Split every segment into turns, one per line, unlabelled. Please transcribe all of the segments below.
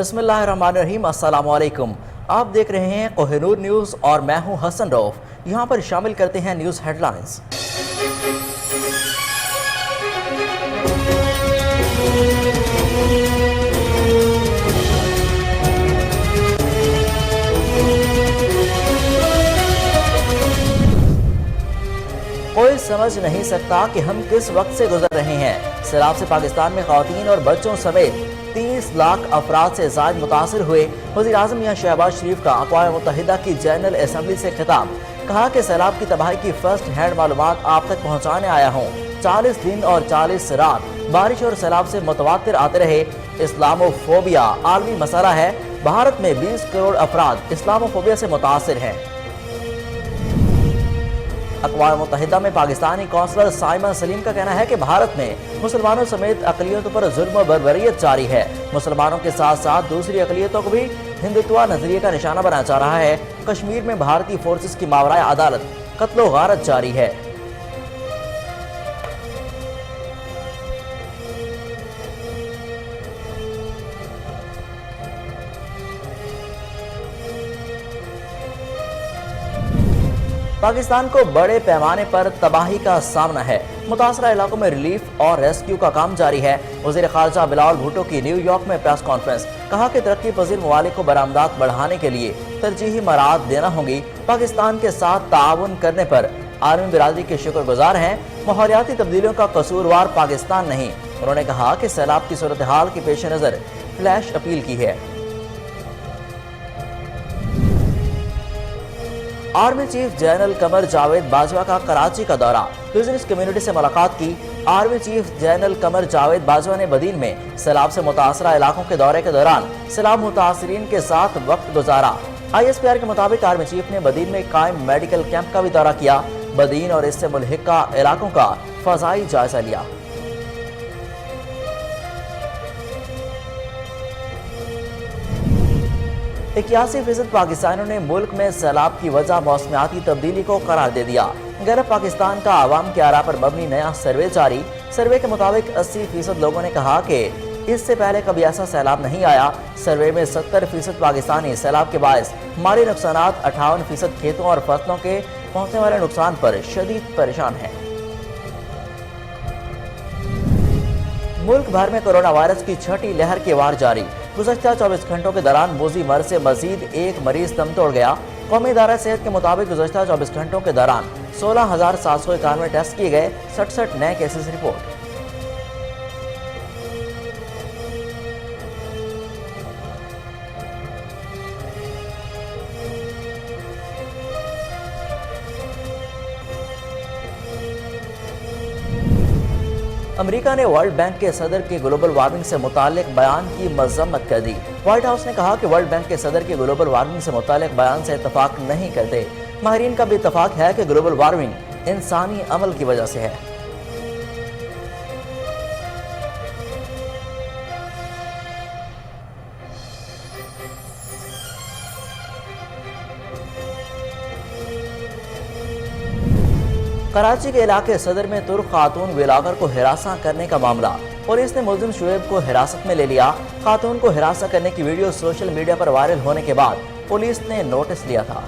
बिस्मिल्लाहिर्रहमानिर्रहीम, अस्सलाम वालेकुम। आप देख रहे हैं कोहिनूर न्यूज़ और मैं हूं हसन रऊफ। यहाँ पर शामिल करते हैं न्यूज़ हेडलाइंस। कोई समझ नहीं सकता कि हम किस वक्त से गुजर रहे हैं। सैलाब से पाकिस्तान में खवातीन और बच्चों समेत 30 लाख अफराद से ज़ायद मुतासिर हुए। वज़ीर-ए-आज़म मियां शहबाज शरीफ का अक़वाम मुत्तहिदा की जनरल असम्बली से खिताब। कहा कि सैलाब की तबाही की फर्स्ट हैंड मालूमात आप तक पहुँचाने आया हूँ। 40 दिन और 40 रात बारिश और सैलाब से मुतवातिर आते रहे। इस्लामोफोबिया आलमी मसला है। भारत में 20 करोड़ अफराद इस्लामोफोबिया से मुतासिर हैं। अक़वाम मुत्तहिदा में पाकिस्तानी कौंसलर साइमन सलीम का कहना है कि भारत में मुसलमानों समेत अक़लियतों पर जुल्म व बर्बरियत जारी है। मुसलमानों के साथ साथ दूसरी अक़लियतों को भी हिंदुत्व नजरिए का निशाना बनाया जा रहा है। कश्मीर में भारतीय फोर्सेस की मावराए अदालत कत्लो गारत जारी है। पाकिस्तान को बड़े पैमाने पर तबाही का सामना है। मुतासरा इलाकों में रिलीफ और रेस्क्यू का काम जारी है। वज़ीर ख़ारजा बिलावल भुट्टो की न्यूयॉर्क में प्रेस कॉन्फ्रेंस। कहा कि तरक्की पजीर ममालिक को बरामदात बढ़ाने के लिए तरजीही मराहत देना होंगी। पाकिस्तान के साथ ताउन करने पर आलमी बिरादरी के शुक्रगुजार हैं। माहौलियाती तब्दीलियों का कसूरवार पाकिस्तान नहीं। उन्होंने कहा कि सैलाब की सूरत हाल के पेश नज़र फ्लैश अपील की है। Army chief general Qamar Javed Bajwa का कराची का दौरा। बिजनेस कम्युनिटी से मुलाकात की। Army chief general Qamar Javed Bajwa ने बदीन में सैलाब से मुतासरा इलाकों के दौरे के दौरान सैलाब मुतासरीन के साथ वक्त गुजारा। ISPR के मुताबिक आर्मी चीफ ने बदीन में कायम मेडिकल कैंप का भी दौरा किया। बदीन और इससे मुल्हिका इलाकों का फजाई जायजा लिया। 81% पाकिस्तानियों ने मुल्क में सैलाब की वजह मौसमियाती तब्दीली को करार दे दिया। गैरब पाकिस्तान का आवाम के आरा पर मबनी नया सर्वे जारी। सर्वे के मुताबिक 80% लोगों ने कहा कि इससे पहले कभी ऐसा सैलाब नहीं आया। सर्वे में 70% पाकिस्तानी सैलाब के बायस माली नुकसानात, 58% खेतों और फसलों के पहुंचने वाले नुकसान पर शदीद परेशान हैं। मुल्क भर में कोरोना वायरस की छठी लहर की वार जारी। गुज़श्ता 24 घंटों के दौरान मोजी मर्ज से मजीद एक मरीज दम तोड़ गया। कौमी इदारा सेहत के मुताबिक गुज़श्ता 24 घंटों के दौरान 16,791 टेस्ट किए गए। 67 नए केसेस रिपोर्ट। अमेरिका ने वर्ल्ड बैंक के सदर के ग्लोबल वार्मिंग से मुताल्लिक बयान की मजम्मत कर दी। व्हाइट हाउस ने कहा कि वर्ल्ड बैंक के सदर के ग्लोबल वार्मिंग से मुताल्लिक बयान से इत्तफाक नहीं करते। माहिरीन का भी इत्तफाक है कि ग्लोबल वार्मिंग इंसानी अमल की वजह से है। कराची के इलाके सदर में तुर्क खातून व्लॉगर को हिरासत करने का मामला। पुलिस ने मुल्जिम शुएब को हिरासत में ले लिया। खातून को हिरासत करने की वीडियो सोशल मीडिया पर वायरल होने के बाद पुलिस ने नोटिस लिया था।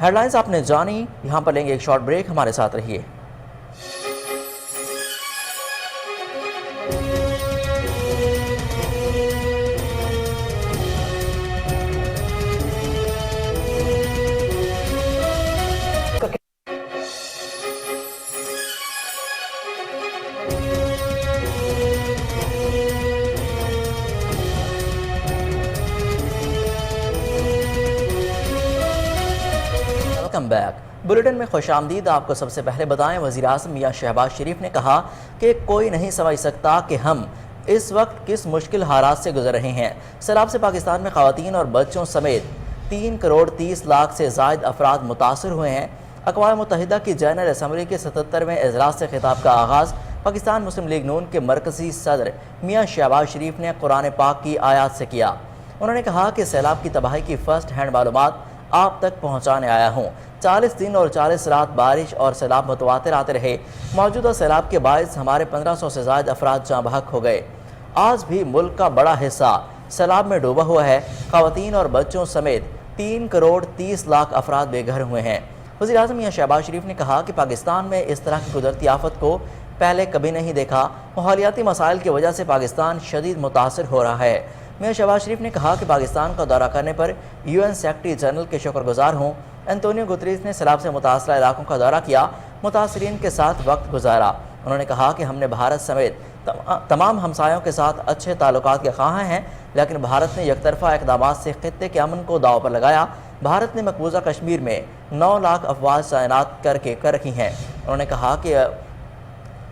हेडलाइंस आपने जानी। यहाँ पर लेंगे एक शॉर्ट ब्रेक, हमारे साथ रहिए। Welcome back. बुलेटिन में खुशामदीद। आपको सबसे पहले बताएं, वज़ीर-ए-आज़म मियां शहबाज शरीफ ने कहा कि कोई नहीं समझ सकता कि हम इस वक्त किस मुश्किल हालात से गुजर रहे हैं। सैलाब से पाकिस्तान में खवातीन और बच्चों समेत 3 करोड़ 30 लाख से ज़ायद अफराद मुतासर हुए हैं। अक़वाम मुत्तहिदा की जनरल असम्बली के 77वें इजलास से खिताब का आगाज़ पाकिस्तान मुस्लिम लीग नून के मरकज़ी सदर मियां शहबाज शरीफ ने कुरान पाक की आयात से किया। उन्होंने कहा कि सैलाब की तबाही की फर्स्ट हैंड मालूमात آپ تک پہنچانے آیا ہوں۔ 40 دن اور 40 رات بارش اور سیلاب متواتر آتے رہے۔ موجودہ سیلاب کے باعث ہمارے 1500 سے زائد افراد جاں بحق ہو گئے۔ آج بھی ملک کا بڑا حصہ سیلاب میں ڈوبا ہوا ہے۔ خواتین اور بچوں سمیت 3 کروڑ 30 لاکھ افراد بے گھر ہوئے ہیں۔ وزیر اعظم میاں شہباز شریف نے کہا کہ پاکستان میں اس طرح کی قدرتی آفت کو پہلے کبھی نہیں دیکھا۔ ماحولیاتی مسائل کی وجہ سے پاکستان شدید متاثر ہو رہا ہے۔ میاں شہباز شریف نے کہا کہ پاکستان کا دورہ کرنے پر UN سیکرٹری جنرل کے شکر گزار ہوں۔ انتونیو گتریز نے سیلاب سے متاثرہ علاقوں کا دورہ کیا، متاثرین کے ساتھ وقت گزارا۔ انہوں نے کہا کہ ہم نے بھارت سمیت تمام ہمسایوں کے ساتھ اچھے تعلقات کے خواہاں ہیں، لیکن بھارت نے یک طرفہ اقدامات سے خطے کے امن کو داؤ پر لگایا۔ بھارت نے مقبوضہ کشمیر میں 9 لاکھ افواج تعینات کر رکھی ہیں۔ انہوں نے کہا کہ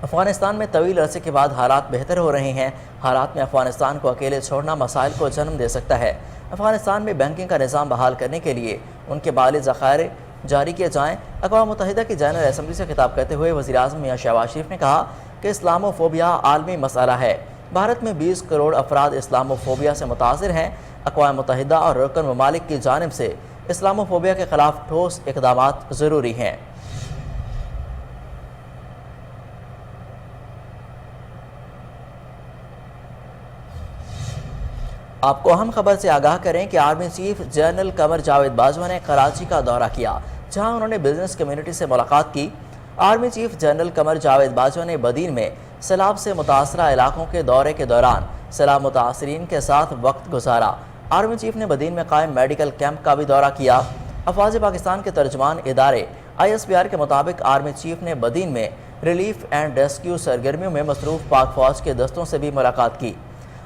افغانستان میں طویل عرصے کے بعد حالات بہتر ہو رہے ہیں۔ حالات میں افغانستان کو اکیلے چھوڑنا مسائل کو جنم دے سکتا ہے۔ افغانستان میں بینکنگ کا نظام بحال کرنے کے لیے ان کے مالی ذخائر جاری کیے جائیں۔ اقوام متحدہ کی جنرل اسمبلی سے خطاب کرتے ہوئے وزیر اعظم میاں شہباز شریف نے کہا کہ اسلاموفوبیا عالمی مسئلہ ہے۔ بھارت میں 20 کروڑ افراد اسلاموفوبیا سے متاثر ہیں۔ اقوام متحدہ اور رکن ممالک کی جانب سے اسلاموفوبیا کے خلاف ٹھوس اقدامات ضروری ہیں۔ آپ کو اہم خبر سے آگاہ کریں کہ army chief general Qamar Javed Bajwa نے کراچی کا دورہ کیا، جہاں انہوں نے بزنس کمیونٹی سے ملاقات کی۔ Army chief general Qamar Javed Bajwa نے بدین میں سیلاب سے متاثرہ علاقوں کے دورے کے دوران سیلاب متاثرین کے ساتھ وقت گزارا۔ آرمی چیف نے بدین میں قائم میڈیکل کیمپ کا بھی دورہ کیا۔ افواج پاکستان کے ترجمان ادارے ISPR کے مطابق آرمی چیف نے بدین میں ریلیف اینڈ ریسکیو سرگرمیوں میں مصروف پاک فوج کے دستوں سے بھی ملاقات کی۔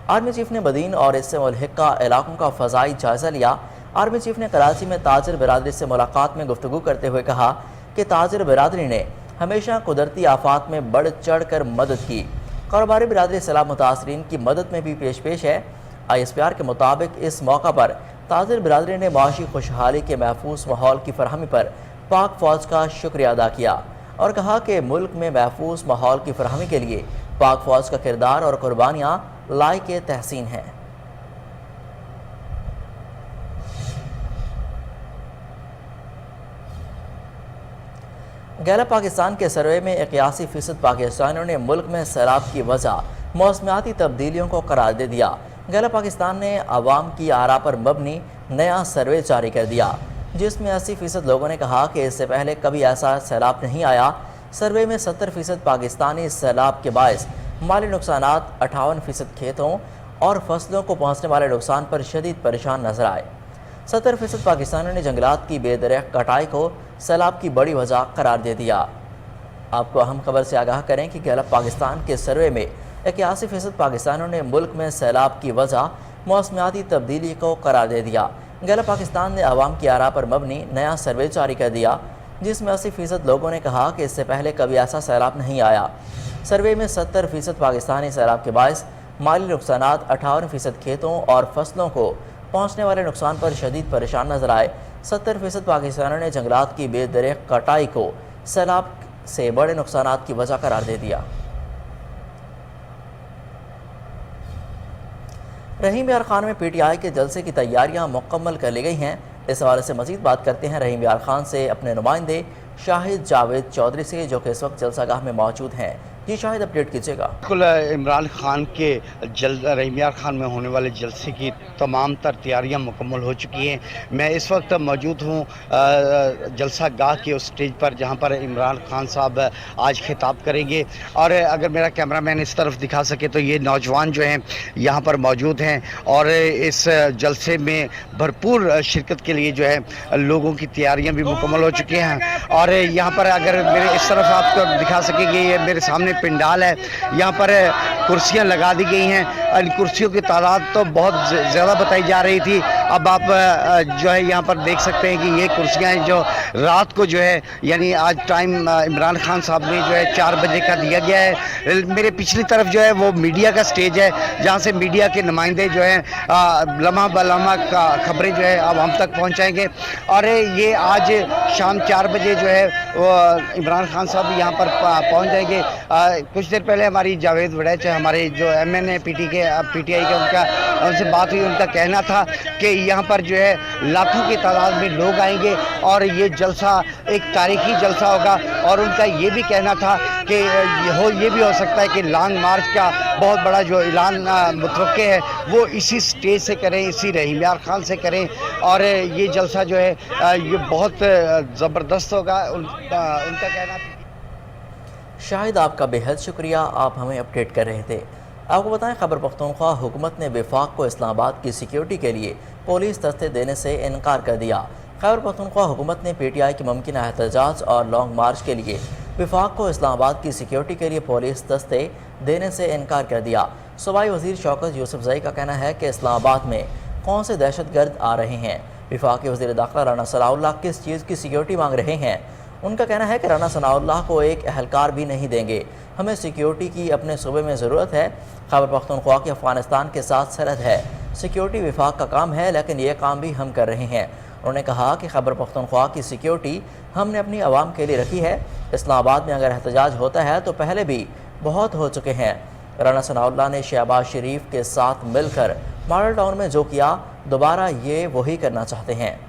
آرمی چیف نے بدین اور اس سے ملحقہ علاقوں کا فضائی جائزہ لیا۔ آرمی چیف نے کراچی میں تاجر برادری سے ملاقات میں گفتگو کرتے ہوئے کہا کہ تاجر برادری نے ہمیشہ قدرتی آفات میں بڑھ چڑھ کر مدد کی۔ کاروباری برادری سیلاب متاثرین کی مدد میں بھی پیش ہے۔ ISPR کے مطابق اس موقع پر تاجر برادری نے معاشی خوشحالی کے محفوظ ماحول کی فراہمی پر پاک فوج کا شکریہ ادا کیا اور کہا کہ ملک میں محفوظ ماحول کی فراہمی کے لیے پاک فوج کا کردار اور قربانیاں لائق تحسین ہیں۔ گیلا پاکستان کے سروے میں 81% پاکستانیوں نے ملک میں سیلاب کی وجہ موسمیاتی تبدیلیوں کو قرار دے دیا۔ گیلا پاکستان نے عوام کی آراء پر مبنی نیا سروے جاری کر دیا، جس میں 80% لوگوں نے کہا کہ اس سے پہلے کبھی ایسا سیلاب نہیں آیا۔ سروے میں 70% پاکستانی سیلاب کے باعث مالی نقصانات، 58% کھیتوں اور فصلوں کو پہنچنے والے نقصان پر شدید پریشان نظر آئے۔ 70% پاکستانیوں نے جنگلات کی بے درخت کٹائی کو سیلاب کی بڑی وجہ قرار دے دیا۔ آپ کو اہم خبر سے آگاہ کریں کہ گیلا پاکستان کے سروے میں 81% پاکستانیوں نے ملک میں سیلاب کی وجہ موسمیاتی تبدیلی کو قرار دے دیا۔ گیلا پاکستان نے عوام کی آراء پر مبنی نیا سروے جاری کر دیا، جس میں 80% لوگوں نے کہا کہ اس سے پہلے کبھی ایسا سیلاب نہیں آیا۔ سروے میں 70% پاکستانی سیلاب کے باعث مالی نقصانات، 58% کھیتوں اور فصلوں کو پہنچنے والے نقصان پر شدید پریشان نظر آئے۔ 70% پاکستانیوں نے جنگلات کی بے درخت کٹائی کو سیلاب سے بڑے نقصانات کی وجہ قرار دے دیا۔ رحیم یار خان میں PTI کے جلسے کی تیاریاں مکمل کر لی گئی ہیں۔ اس حوالے سے مزید بات کرتے ہیں رحیم یار خان سے اپنے نمائندے شاہد جاوید چودھری سے، جو کہ اس وقت جلسہ گاہ میں موجود ہیں۔ جی شاہد، اپڈیٹ کیجیے گا۔
بالکل، عمران خان کے رحیم یار خان میں ہونے والے جلسے کی تمام تر تیاریاں مکمل ہو چکی ہیں۔ میں اس وقت موجود ہوں جلسہ گاہ کے اس سٹیج پر جہاں پر عمران خان صاحب آج خطاب کریں گے، اور اگر میرا کیمرہ مین اس طرف دکھا سکے تو یہ نوجوان جو ہیں یہاں پر موجود ہیں اور اس جلسے میں بھرپور شرکت کے لیے جو ہے لوگوں کی تیاریاں بھی مکمل ہو چکی ہیں۔ اور یہاں پر اگر میرے اس طرف آپ کو دکھا سکیں گے، یہ میرے سامنے پنڈال ہے، یہاں پر کرسیاں لگا دی گئی ہیں۔ ان کرسیوں کی تعداد تو بہت زیادہ بتائی جا رہی تھی، اب آپ جو ہے یہاں پر دیکھ سکتے ہیں کہ یہ کرسیاں ہیں جو رات کو جو ہے یعنی آج ٹائم عمران خان صاحب نے جو ہے 4 بجے کا دیا گیا ہے۔ میرے پچھلی طرف جو ہے وہ میڈیا کا سٹیج ہے، جہاں سے میڈیا کے نمائندے جو ہیں لمحہ بلمحہ خبریں جو ہے عوام تک پہنچائیں گے۔ اور یہ آج شام 4 بجے جو ہے وہ عمران خان صاحب یہاں پر پہنچ جائیں گے۔ کچھ دیر پہلے ہماری جاوید وڑیچ ہمارے جو MN ہے PTI کے ان سے بات ہوئی، ان کا کہنا تھا کہ यहाँ पर जो है लाखों की तादाद में लोग आएंगे और ये जलसा एक तारीखी जलसा होगा। और उनका ये भी कहना था कि ये भी हो सकता है कि लॉन्ग मार्च का बहुत बड़ा जो ऐलान मुतवक्के है वो इसी स्टेज से करें, इसी रहीम यार खान से करें, और ये जलसा जो है ये बहुत ज़बरदस्त होगा। उनका कहना था।
शाहिद, आपका बेहद शुक्रिया, आप हमें अपडेट कर रहे थे। आपको बताएं, खैबर पख्तूनख्वा हुकूमत ने वफाक को इस्लामाबाद की सिक्योरिटी के लिए पुलिस दस्ते देने से इनकार कर दिया। खैबर पख्तूनख्वा हुकूमत ने PTI की मुमकिन एहतजाज और लॉन्ग मार्च के लिए वफाक को इस्लामाबाद की सिक्योरिटी के लिए पुलिस दस्ते देने से इनकार कर दिया। सूबाई वज़ीर शौकत यूसुफजई का कहना है कि इस्लामाबाद में कौन से दहशतगर्द आ रहे हैं, वफाकी वज़ीर दाखिला राना सनाउल्लाह किस चीज़ की सिक्योरिटी मांग रहे हैं। उनका कहना है कि राना सनाउल्लाह को एक एहलकार भी नहीं देंगे, हमें सिक्योरिटी की अपने सूबे में ज़रूरत है। खैबर पख्तूनख्वा की अफ़गानिस्तान के साथ सरहद है, सिक्योरिटी वफाक का काम है, लेकिन ये काम भी हम कर रहे हैं। उन्होंने कहा कि खैबर पख्तूनख्वा की सिक्योरिटी हमने अपनी आवाम के लिए रखी है। इस्लामाबाद में अगर एहतजाज होता है तो पहले भी बहुत हो चुके हैं। राना सनाउल्लाह ने शहबाज शरीफ के साथ मिलकर मॉडल टाउन में जो किया, दोबारा ये वही करना चाहते हैं।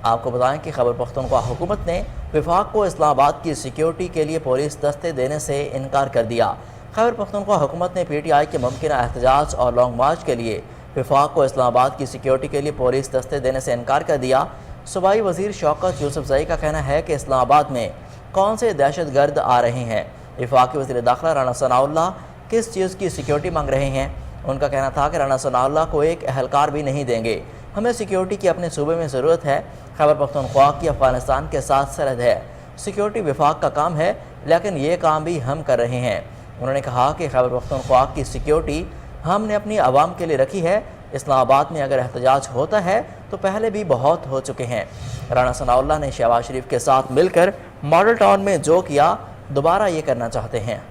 आपको बताएं कि खैबर पख्तूनख्वा हुकूमत ने वफाक को इस्लामाबाद की सिक्योरिटी के लिए पुलिस दस्ते देने से इनकार कर दिया। खैबर पख्तूनख्वा हुकूमत ने PTI के मुमकिन एहतजाज और लॉन्ग मार्च के लिए वफाक को इस्लामाबाद की सिक्योरिटी के लिए पुलिस दस्ते देने से इनकार कर दिया। सूबाई वज़ीर शौकत यूसुफजई का कहना है कि इस्लामाबाद में कौन से दहशतगर्द आ रहे हैं, वफाकी वज़ीर दाखिला राना सनाउल्लाह किस चीज़ की सिक्योरिटी मांग रहे हैं। उनका कहना था कि राना सनाउल्लाह को एक एहलकार भी नहीं देंगे, हमें सिक्योरिटी की अपने सूबे में ज़रूरत है। खैबर पख्तूनख्वा की अफ़गानिस्तान के साथ सरहद है, सिक्योरिटी वफाक का काम है, लेकिन ये काम भी हम कर रहे हैं। उन्होंने कहा कि खैबर पख्तूनख्वा की सिक्योरिटी हमने अपनी आवाम के लिए रखी है। इस्लामाबाद में अगर एहतजाज होता है तो पहले भी बहुत हो चुके हैं। राना सनाउल्लाह ने शहबाज शरीफ के साथ मिलकर मॉडल टाउन में जो किया, दोबारा ये करना चाहते हैं।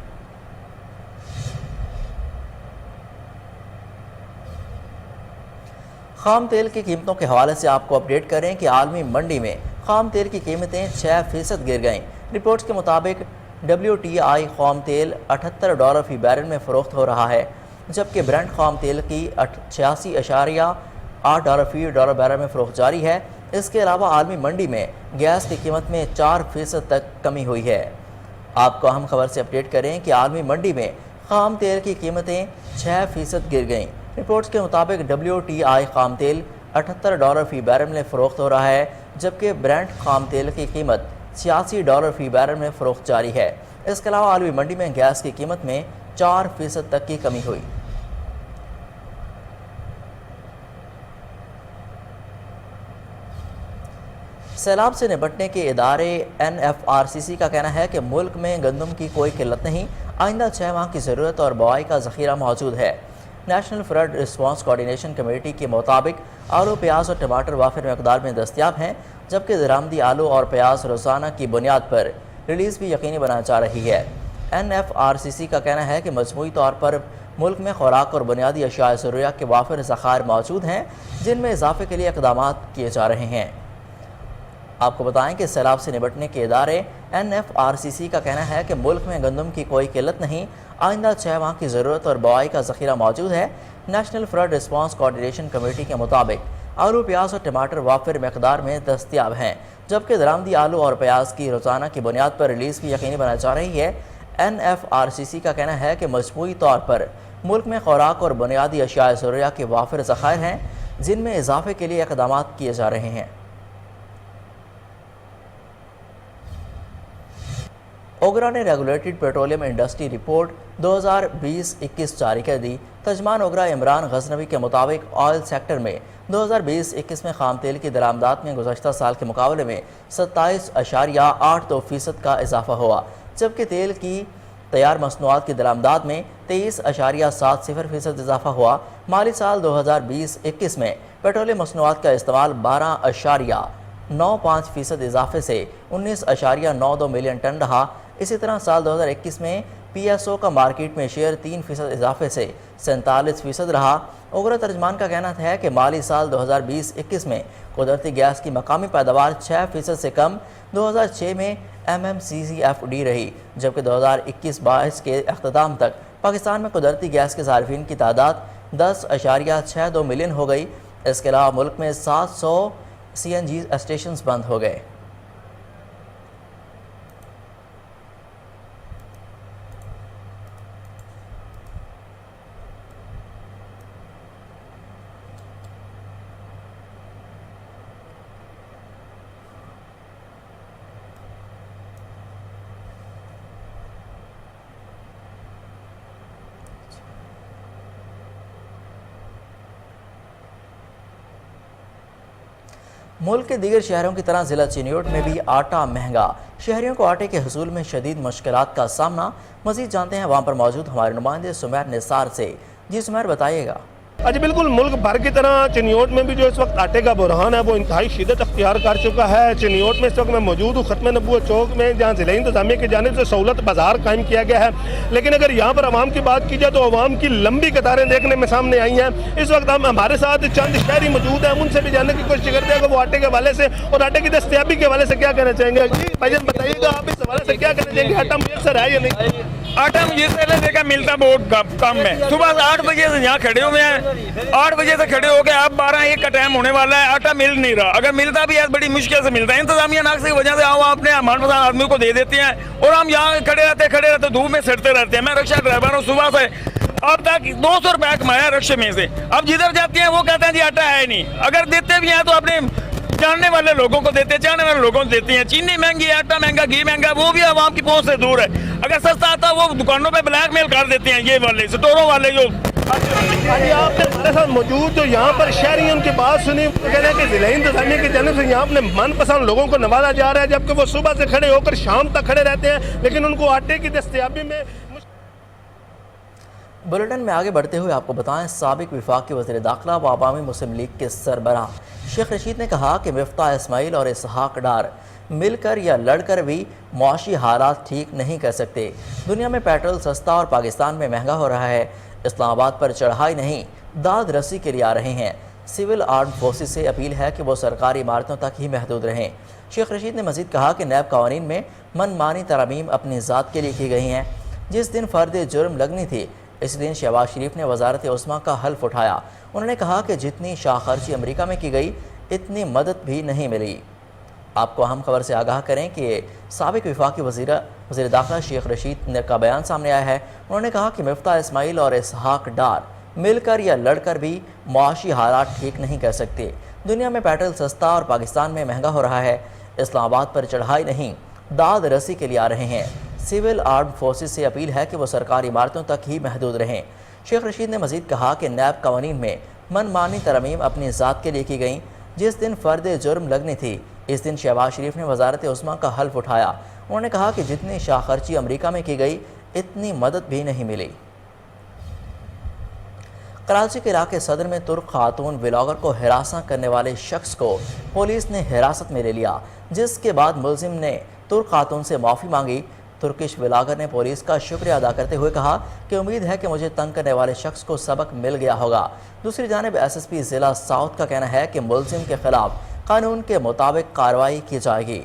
खाम तेल की कीमतों के हवाले से आपको अपडेट करें कि आलमी मंडी में खाम तेल की कीमतें 6% गिर गईं। रिपोर्ट्स के मुताबिक WTI खाम तेल $78 फी बैरल में फ़रोख्त हो रहा है, जबकि ब्रेंट खाम तेल की 86.8 फी बैरल में फ़रोख्त जारी है। इसके अलावा आलमी मंडी में गैस की कीमत में 4% तक कमी हुई है। आपको अहम खबर से अपडेट करें कि आलमी मंडी में खाम तेल की कीमतें 6% गिर गईं। रिपोर्ट्स के मुताबिक WTI खाम तेल $78 फी बैरल में फ़रोख्त हो रहा है, जबकि ब्रेंट खाम तेल की कीमत $86 फी बैरल में फ़रोख्त जारी है। इसके अलावा आलमी मंडी में गैस की कीमत में 4% तक की कमी हुई। सैलाब से निपटने के इदारे NFRCC का कहना है कि मुल्क में गंदम की कोई किल्लत नहीं, आइंदा 6 माह की ज़रूरत और बवाई का ज़ख़ीरा मौजूद है। National flood response coordination committee के मुताबिक आलू, प्याज और टमाटर वाफिर मकदार में दस्तियाब हैं, जबकि दरामदी आलू और प्याज रोज़ाना की बुनियाद पर रिलीज़ भी यकीनी बनाई जा रही है। NFRCC का कहना है कि मजमूई तौर पर मुल्क में खुराक और बुनियादी अशिया ज़रूरिया के वाफिर ज़खायर मौजूद हैं, जिनमें इजाफे के लिए इक़दाम किए जा रहे हैं। आपको बताएं कि सैलाब से निपटने के इदारे NFRCC का कहना है कि मुल्क में गंदम की कोई किल्लत नहीं, आइंदा 6 माह की ज़रूरत और बवाई का ज़ख़ीरा मौजूद है। National flood response coordination committee के मुताबिक आलू, प्याज और टमाटर वाफिर मकदार में दस्तियाब हैं, जबकि दरामदी आलू और प्याज की रोज़ाना की बुनियाद पर रिलीज़ भी यकीनी बनाई जा रही है। NFRCC का कहना है कि मजमूई तौर पर मुल्क में खुराक और बुनियादी अशिया ज़रूरिया के वाफिर ज़खायर हैं, जिनमें इजाफे के लिए इक़दाम किए जा रहे हैं। ओगरा ने रेगुलेटेड पेट्रोलियम इंडस्ट्री रिपोर्ट 2020-21 जारी कर दी। तर्जमान ओगरा इमरान गजनवी के मुताबिक ऑयल सेक्टर में 2020-21 में खाम तेल की दरामदात में गुज़श्ता साल के मुकाबले में 27.82% का इजाफा हुआ, जबकि तेल की तैयार मसनूआत की दरामदात में 23.70% इजाफा हुआ। माली साल 2020-21 में पेट्रोलियम मसनूआत का इस्तेमाल 12.95% इजाफे से 19.92 मिलियन टन रहा। इसी तरह साल 2021 में PSO का मार्केट में शेयर 3% इजाफे से 47% रहा। ओगरा तर्जमान का कहना है कि माली साल 2020-21 में कुदरती गैस की मकामी पैदावार 6% से कम 2006 में MMCCFD रही, जबकि 2021-22 के अख्ताम तक पाकिस्तान में कुदरती गैस के सार्फिन की तादाद 10.62 ملین ہو گئی۔ اس کے علاوہ ملک میں 700 CNG اسٹیشنز بند ہو گئے۔ ملک کے دیگر شہروں کی طرح ضلع چینیوٹ میں بھی آٹا مہنگا، شہریوں کو آٹے کے حصول میں شدید مشکلات کا سامنا۔ مزید جانتے ہیں وہاں پر موجود ہمارے نمائندے سمیر نثار سے۔ جی سمیر، بتائیے گا۔
جی بالکل، ملک بھر کی طرح چنیوٹ میں بھی جو اس وقت آٹے کا بحران ہے وہ انتہائی شدت اختیار کر چکا ہے۔ چنیوٹ میں اس وقت میں موجود ہوں ختم نبوت چوک میں، جہاں ضلع انتظامیہ کی جانب سے سہولت بازار قائم کیا گیا ہے، لیکن اگر یہاں پر عوام کی بات کی جائے تو عوام کی لمبی قطاریں دیکھنے میں سامنے آئی ہیں۔ اس وقت ہمارے ساتھ چند شہری موجود ہیں، ان سے بھی جاننے کی کوشش کرتے ہیں کہ وہ آٹے کے حوالے سے اور آٹے کی دستیابی کے حوالے سے کیا کہنا چاہیں گے۔ جی بھائی جان بتائیے گا، آپ اس حوالے سے کیا کہنا چاہیں گے؟ آٹا میسر ہے یا نہیں؟
آٹا مجھے پہلے دیکھا ملتا بہت کم ہے۔ صبح 8 بجے سے یہاں کھڑے ہوئے ہیں، 8 بجے سے کھڑے ہو کے اب 12-1 کا ٹائم ہونے والا ہے، آٹا مل نہیں رہا۔ اگر ملتا بھی ہے بڑی مشکل سے ملتا ہے، انتظامیہ ناقص کی وجہ سے ہم اپنے ہمارے پسند آدمی کو دے دیتے ہیں اور ہم یہاں کھڑے رہتے دھوپ میں سڑتے رہتے ہیں۔ میں رکشہ ڈرائیور ہوں، صبح سے اب تک 200 روپے کمایا رکشے میں سے۔ اب جدھر جاتے ہیں وہ کہتے ہیں جی آٹا ہے نہیں، اگر دیتے بھی ہیں تو اپنے جاننے والے لوگوں کو دیتے ہیں، چاہنے والے لوگوں کو دیتے ہیں۔ چینی مہنگی ہے، آٹا مہنگا، گھی مہنگا، وہ بھی عوام کی پہنچ سے دور ہے۔ اگر سستا آتا وہ دکانوں پہ بلیک میل کر دیتے ہیں، یہ والے سٹوروں والے جو۔
جی آپ نے ہمارے ساتھ موجود جو یہاں پر شہری ان کی بات سنی، وہ کہہ رہے ہیں کہ ضلع انتظامیہ کی جانب سے یہاں اپنے من پسند لوگوں کو نوازا جا رہا ہے، جبکہ وہ صبح سے کھڑے ہو کر شام تک کھڑے رہتے ہیں، لیکن ان کو آٹے کی دستیابی میں۔
بلٹن میں آگے بڑھتے ہوئے آپ کو بتائیں، سابق وفاقی وزیر داخلہ و عوامی مسلم لیگ کے سربراہ شیخ رشید نے کہا کہ مفتاح اسماعیل اور اسحاق ڈار مل کر یا لڑ کر بھی معاشی حالات ٹھیک نہیں کر سکتے۔ دنیا میں پیٹرول سستا اور پاکستان میں مہنگا ہو رہا ہے۔ اسلام آباد پر چڑھائی نہیں، داد رسی کے لیے آ رہے ہیں۔ سول آرمڈ فورسز سے اپیل ہے کہ وہ سرکاری عمارتوں تک ہی محدود رہیں۔ شیخ رشید نے مزید کہا کہ نیب قوانین میں من مانی ترامیم اپنی ذات کے لیے کی گئی ہیں۔ جس دن فرد جرم لگنی تھی اس دن شہباز شریف نے وزارت عظمیٰ کا حلف اٹھایا۔ انہوں نے کہا کہ جتنی شاہ خرچی امریکہ میں کی گئی اتنی مدد بھی نہیں ملی۔ آپ کو اہم خبر سے آگاہ کریں کہ سابق وفاقی وزیر داخلہ شیخ رشید کا بیان سامنے آیا ہے۔ انہوں نے کہا کہ مفتاح اسماعیل اور اسحاق ڈار مل کر یا لڑ کر بھی معاشی حالات ٹھیک نہیں کر سکتے۔ دنیا میں پیٹرول سستا اور پاکستان میں مہنگا ہو رہا ہے۔ اسلام آباد پر چڑھائی نہیں، داد رسی کے لیے آ رہے ہیں۔ سول آرمڈ فورسز سے اپیل ہے کہ وہ سرکاری عمارتوں تک ہی محدود رہیں۔ شیخ رشید نے مزید کہا کہ نیب قوانین میں من مانی ترامیم اپنی ذات کے لیے کی گئیں۔ جس دن فرد جرم لگنی تھی اس دن شہباز شریف نے وزارت عظمیٰ کا حلف اٹھایا۔ انہوں نے کہا کہ جتنی شاہ خرچی امریکہ میں کی گئی اتنی مدد بھی نہیں ملی۔ کراچی کے علاقے صدر میں ترک خاتون ولاگر کو ہراساں کرنے والے شخص کو پولیس نے حراست میں لے لیا، جس کے بعد ملزم نے ترک خاتون سے معافی مانگی۔ ترکش ولاگر نے پولیس کا شکریہ ادا کرتے ہوئے کہا کہ امید ہے کہ مجھے تنگ کرنے والے شخص کو سبق مل گیا ہوگا۔ دوسری جانب SSP ضلع ساؤتھ کا کہنا ہے کہ ملزم کے خلاف قانون کے مطابق کارروائی کی جائے گی۔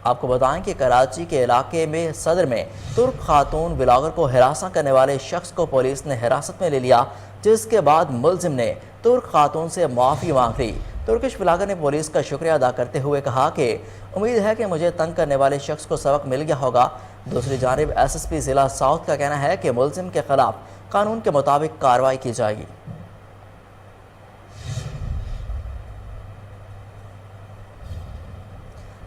آپ کو بتائیں کہ کراچی کے علاقے میں صدر میں ترک خاتون ولاگر کو ہراساں کرنے والے شخص کو پولیس نے حراست میں لے لیا، جس کے بعد ملزم نے ترک خاتون سے معافی مانگ لی۔ ترکش ولاگر نے پولیس کا شکریہ ادا کرتے ہوئے کہا کہ امید ہے کہ مجھے تنگ کرنے والے شخص کو سبق مل گیا ہوگا۔ دوسری جانب SSP ضلع ساؤتھ کا کہنا ہے کہ ملزم کے خلاف قانون کے مطابق کارروائی کی جائے گی۔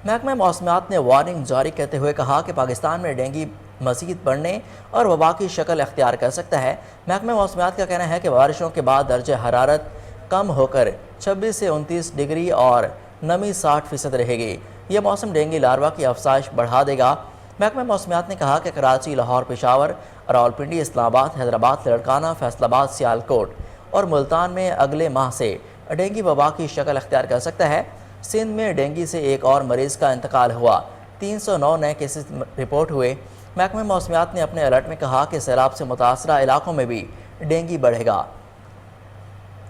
محکمہ موسمیات نے وارننگ جاری کرتے ہوئے کہا کہ پاکستان میں ڈینگی مزید بڑھنے اور وبا کی شکل اختیار کر سکتا ہے۔ محکمہ موسمیات کا کہنا ہے کہ بارشوں کے بعد درجہ حرارت کم ہو کر 26 سے 29 ڈگری اور نمی 60% رہے گی۔ یہ موسم ڈینگی لاروا کی افزائش بڑھا دے گا۔ محکمہ موسمیات نے کہا کہ کراچی، لاہور، پشاور، راولپنڈی، اسلام آباد، حیدرآباد، لڑکانہ، فیصل آباد، سیالکوٹ اور ملتان میں اگلے ماہ سے ڈینگی وبا کی شکل اختیار کر سکتا ہے۔ سندھ میں ڈینگی سے ایک اور مریض کا انتقال ہوا، 309 نئے کیسز رپورٹ ہوئے۔ محکمہ موسمیات نے اپنے الرٹ میں کہا کہ سیلاب سے متاثرہ علاقوں میں بھی ڈینگی بڑھے گا۔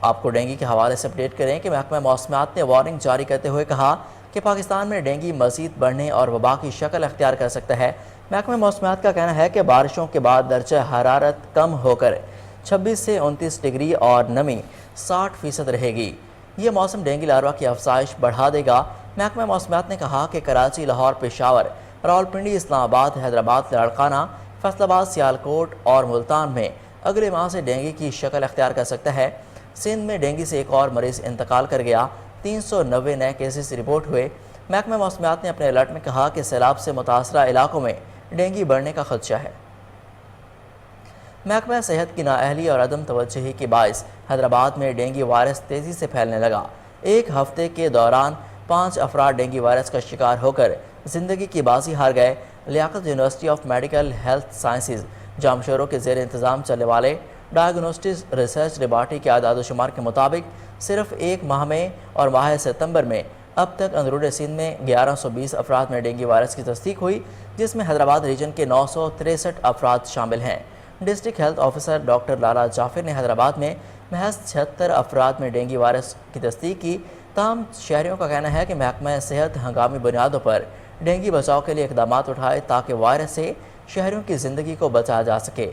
آپ کو ڈینگی کے حوالے سے اپڈیٹ کریں کہ محکمہ موسمیات نے وارننگ جاری کرتے ہوئے کہا کہ پاکستان میں ڈینگی مزید بڑھنے اور وبا کی شکل اختیار کر سکتا ہے۔ محکمہ موسمیات کا کہنا ہے کہ بارشوں کے بعد درجہ حرارت کم ہو کر 26 سے 29 ڈگری اور نمی 60% رہے گی۔ یہ موسم ڈینگی لاروا کی افزائش بڑھا دے گا۔ محکمہ موسمیات نے کہا کہ کراچی، لاہور، پشاور، راولپنڈی، اسلام آباد، حیدرآباد، لاڑکانہ، فیصل آباد، سیالکوٹ اور ملتان میں اگلے ماہ سے ڈینگی کی شکل اختیار کر سکتا ہے۔ سندھ میں ڈینگی سے ایک اور مریض انتقال کر گیا، 390 نئے کیسز رپورٹ ہوئے۔ محکمہ موسمیات نے اپنے الرٹ میں کہا کہ سیلاب سے متاثرہ علاقوں میں ڈینگی بڑھنے کا خدشہ ہے۔ محکمہ صحت کی نااہلی اور عدم توجہی کے باعث حیدرآباد میں ڈینگی وائرس تیزی سے پھیلنے لگا۔ ایک ہفتے کے دوران 5 افراد ڈینگی وائرس کا شکار ہو کر زندگی کی بازی ہار گئے۔ Liaquat university of medical health sciences Jamshoro کے زیر انتظام چلنے والے ڈائگنوسٹکس ریسرچ لیبارٹری کے اعداد و شمار کے مطابق صرف ایک ماہ میں اور ماہ ستمبر میں اب تک اندرون سندھ میں 1120 افراد میں ڈینگی وائرس کی تصدیق ہوئی، جس میں حیدرآباد ریجن کے 963 افراد شامل ہیں۔ ڈسٹرکٹ ہیلتھ آفیسر ڈاکٹر لالا جعفر نے حیدرآباد میں محض 76 افراد میں ڈینگی وائرس کی تصدیق کی۔ تاہم شہریوں کا کہنا ہے کہ محکمہ صحت ہنگامی بنیادوں پر ڈینگی بچاؤ کے لیے اقدامات اٹھائے تاکہ وائرس سے شہریوں کی زندگی کو بچایا جا سکے۔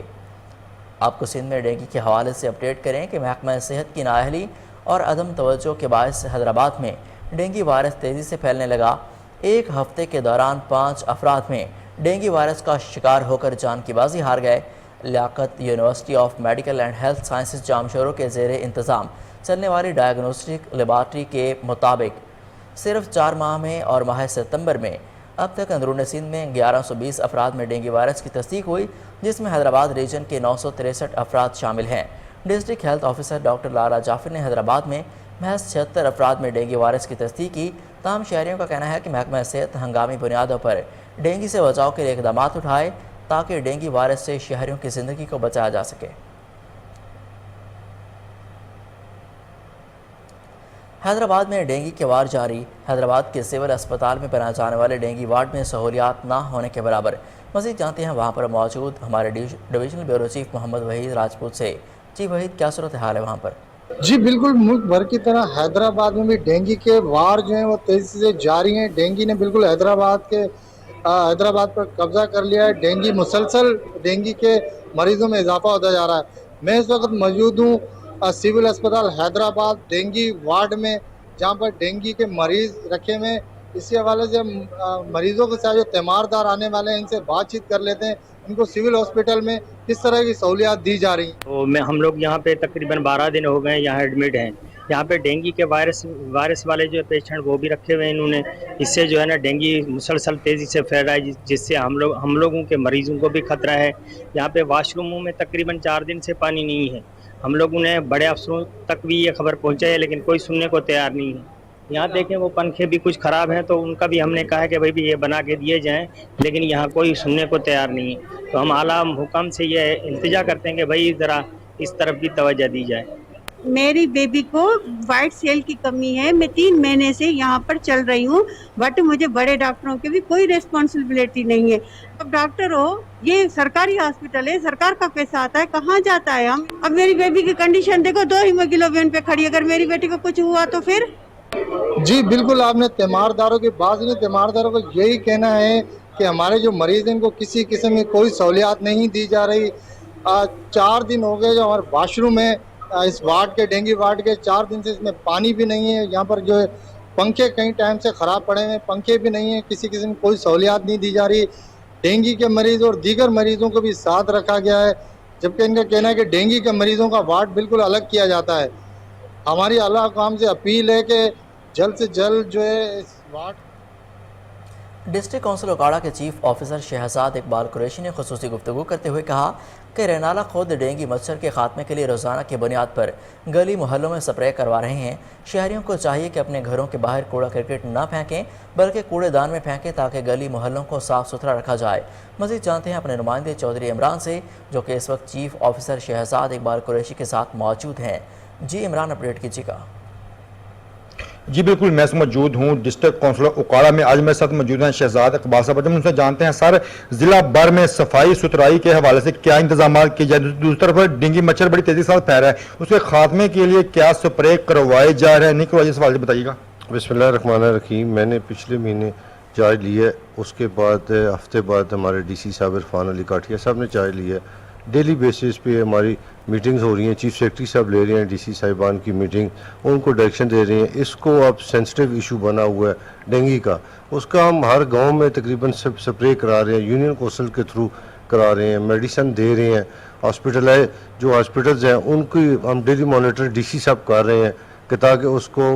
آپ کو سندھ میں ڈینگی کے حوالے سے اپڈیٹ کریں کہ محکمہ صحت کی نااہلی اور عدم توجہ کے باعث حیدرآباد میں ڈینگی وائرس تیزی سے پھیلنے لگا۔ ایک ہفتے کے دوران 5 افراد میں ڈینگی وائرس کا شکار ہو کر جان کی بازی ہار گئے۔ Liaquat university of medical and health sciences Jamshoro کے زیر انتظام چلنے والی ڈائگنوسٹک لیبارٹری کے مطابق صرف 4 ماہ میں اور ماہ ستمبر میں اب تک اندرون سندھ میں 1120 افراد میں ڈینگی وائرس کی تصدیق ہوئی، جس میں حیدرآباد ریجن کے 963 افراد شامل ہیں۔ ڈسٹرکٹ ہیلتھ آفیسر ڈاکٹر لالا جعفر نے حیدرآباد میں محض 76 افراد میں ڈینگی وائرس کی تصدیق کی۔ تاہم شہریوں کا کہنا ہے کہ محکمہ صحت ہنگامی بنیادوں پر ڈینگی سے بچاؤ کے لیے اقدامات اٹھائے تاکہ ڈینگی وائرس سے شہریوں کی زندگی کو بچایا جا سکے۔ حیدرآباد میں ڈینگی کے وار جاری۔ حیدرآباد کے سول اسپتال میں بنائے جانے والے ڈینگی وارڈ میں سہولیات نہ ہونے کے برابر۔ مزید جانتے ہیں وہاں پر موجود ہمارے ڈویژنل بیورو چیف محمد وحید راجپوت سے۔ جی وحید، کیا صورتحال ہے وہاں پر؟
جی بالکل، ملک بھر کی طرح حیدرآباد میں بھی ڈینگی کے وار جو ہیں وہ تیزی سے جاری ہیں۔ ڈینگی نے بالکل حیدرآباد پر قبضہ کر لیا ہے۔ ڈینگی مسلسل ڈینگی کے مریضوں میں اضافہ ہوتا جا رہا ہے۔ میں اس وقت موجود ہوں سول اسپتال حیدرآباد ڈینگی وارڈ میں، جہاں پر ڈینگی کے مریض رکھے ہوئے ہیں۔ اسی حوالے سے مریضوں کے ساتھ جو تیماردار آنے والے ہیں ان سے بات چیت کر لیتے ہیں، ان کو سول ہاسپٹل میں کس طرح کی سہولیات دی جا رہی ہیں۔
تو ہم لوگ یہاں پہ تقریباً 12 دن ہو گئے یہاں ایڈمٹ ہیں۔ یہاں پہ ڈینگی کے وائرس والے جو پیشنٹ وہ بھی رکھے ہوئے ہیں انہوں نے۔ اس سے جو ہے نا ڈینگی مسلسل تیزی سے پھیل رہا ہے، جس سے ہم لوگوں کے مریضوں کو بھی خطرہ ہے۔ یہاں پہ واش روموں میں تقریباً 4 دن سے پانی نہیں ہے۔ ہم لوگوں نے بڑے افسروں تک بھی یہ خبر پہنچائی ہے، لیکن کوئی سننے کو تیار نہیں ہے۔ یہاں دیکھیں وہ پنکھے بھی کچھ خراب ہیں، تو ان کا بھی ہم نے کہا کہ بھائی بھی یہ بنا کے دیے جائیں، لیکن یہاں کوئی سننے کو تیار نہیں ہے۔ تو ہم اعلیٰ حکام سے یہ التجا کرتے ہیں کہ بھائی ذرا اس طرف بھی توجہ دی جائے۔
میری بیبی کو وائٹ سیل کی کمی ہے، میں 3 مہینے سے یہاں پر چل رہی ہوں، بٹ مجھے بڑے ڈاکٹروں کی بھی کوئی ریسپانسبلٹی نہیں ہے۔ اب ڈاکٹر ہو، یہ سرکاری ہاسپٹل ہے، سرکار کا پیسہ آتا ہے، کہاں جاتا ہے ہم؟ اب میری بیبی کی کنڈیشن دیکھو، 2 ہیموگلوبن پہ کھڑی ہے، اگر میری بیٹی کو کچھ ہوا تو پھر؟
جی بالکل، آپ نے تیمارداروں کی بات نہیں، تیمارداروں کو یہی کہنا ہے کہ ہمارے جو مریض ہیں ان کو کسی قسم کی کوئی سہولیات نہیں دی جا رہی۔ 4 دن ہو گئے جو ہمارے واش روم ہے اس وارڈ کے، ڈینگی وارڈ کے، 4 دن سے اس میں پانی بھی نہیں ہے۔ یہاں پر جو ہے پنکھے کئی ٹائم سے خراب پڑے ہیں، پنکھے بھی نہیں ہیں، کسی قسم کی کوئی سہولیات نہیں دی جا رہی۔ ڈینگی کے مریض اور دیگر مریضوں کو بھی ساتھ رکھا گیا ہے، جبکہ ان کا کہنا ہے کہ ڈینگی کے مریضوں کا وارڈ بالکل الگ کیا جاتا ہے۔ ہماری اعلیٰ حکام سے اپیل ہے کہ جلد سے جلد جو ہے اس وارڈ۔
ڈسٹرکٹ کونسل اکاڑا کے چیف آفیسر شہزاد اقبال قریشی نے خصوصی گفتگو کرتے ہوئے کہا کہ رینالہ خود ڈینگی مچھر کے خاتمے کے لیے روزانہ کی بنیاد پر گلی محلوں میں سپرے کروا رہے ہیں۔ شہریوں کو چاہیے کہ اپنے گھروں کے باہر کوڑا کرکٹ نہ پھینکیں، بلکہ کوڑے دان میں پھینکیں تاکہ گلی محلوں کو صاف ستھرا رکھا جائے۔ مزید جانتے ہیں اپنے نمائندے چودھری عمران سے، جو کہ اس وقت چیف آفیسر شہزاد اقبال قریشی کے ساتھ موجود ہیں۔ جی عمران، اپڈیٹ کیجیے گا۔
جی بالکل، میں موجود ہوں ڈسٹرکٹ کونسل اکاڑا میں۔ آج میرے ساتھ موجود ہیں شہزاد اقبال صاحب۔ ہم ان سے جانتے ہیں سر، ضلع بھر میں صفائی ستھرائی کے حوالے سے کیا انتظامات کیے جائیں؟ دوسری طرف ڈینگی مچھر بڑی تیزی سے پھیل رہا ہے، اس کے خاتمے کے لیے کیا سپرے کروائے جا رہے ہیں، نہیں کروائے، اس حوالے سے بتائیے گا۔
بسم اللہ الرحمن الرحیم۔ میں نے پچھلے مہینے چارج لی ہے، اس کے بعد ہفتے بعد ہمارے ڈی سی صاحب عرفان علی کاٹھیا صاحب نے چارج لی ہے۔ डेली बेसिस पे हमारी मीटिंग्स हो रही हैं, चीफ सेक्रेटरी साहब ले रहे हैं डीसी साहिबान की मीटिंग, उनको डायरेक्शन दे रहे हैं। इसको अब सेंसिटिव इशू बना हुआ है डेंगू का, उसका हम हर गांव में तकरीबन सब स्प्रे करा रहे हैं, यूनियन कौंसिल के थ्रू करा रहे हैं, मेडिसिन दे रहे हैं। हॉस्पिटल्स हैं उनकी हम डेली मॉनिटर डीसी साहब कर रहे हैं कि ताकि उसको